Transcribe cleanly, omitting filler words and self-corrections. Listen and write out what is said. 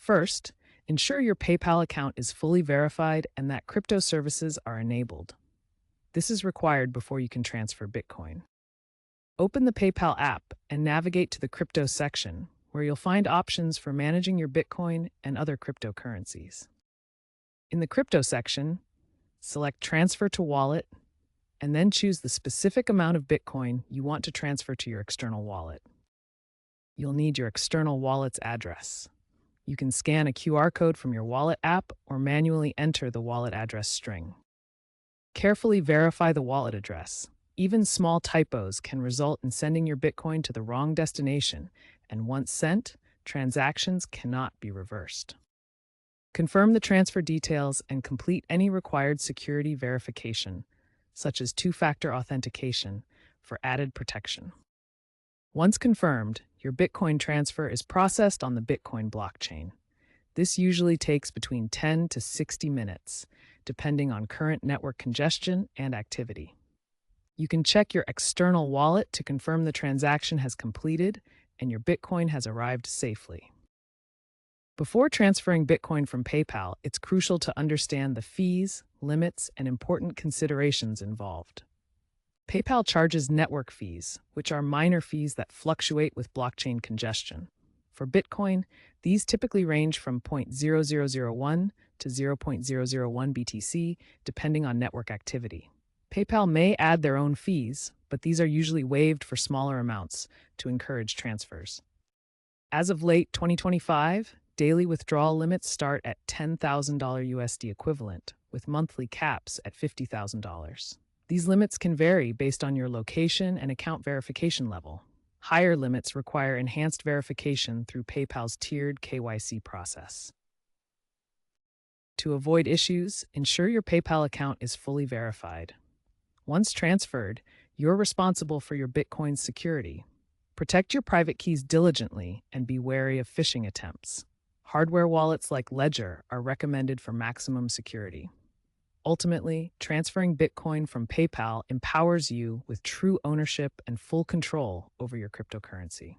First, ensure your PayPal account is fully verified and that crypto services are enabled. This is required before you can transfer Bitcoin. Open the PayPal app and navigate to the crypto section, where you'll find options for managing your Bitcoin and other cryptocurrencies. In the crypto section, select Transfer to Wallet and then choose the specific amount of Bitcoin you want to transfer to your external wallet. You'll need your external wallet's address. You can scan a QR code from your wallet app or manually enter the wallet address string. Carefully verify the wallet address. Even small typos can result in sending your Bitcoin to the wrong destination, and once sent, transactions cannot be reversed. Confirm the transfer details and complete any required security verification, such as two-factor authentication, for added protection. Once confirmed, your Bitcoin transfer is processed on the Bitcoin blockchain. This usually takes between 10 to 60 minutes, depending on current network congestion and activity. You can check your external wallet to confirm the transaction has completed and your Bitcoin has arrived safely. Before transferring Bitcoin from PayPal, it's crucial to understand the fees, limits, and important considerations involved. PayPal charges network fees, which are minor fees that fluctuate with blockchain congestion. For Bitcoin, these typically range from 0.0001 to 0.001 BTC, depending on network activity. PayPal may add their own fees, but these are usually waived for smaller amounts to encourage transfers. As of late 2025, daily withdrawal limits start at $10,000 USD equivalent, with monthly caps at $50,000. These limits can vary based on your location and account verification level. Higher limits require enhanced verification through PayPal's tiered KYC process. To avoid issues, ensure your PayPal account is fully verified. Once transferred, you're responsible for your Bitcoin's security. Protect your private keys diligently and be wary of phishing attempts. Hardware wallets like Ledger are recommended for maximum security. Ultimately, transferring Bitcoin from PayPal empowers you with true ownership and full control over your cryptocurrency.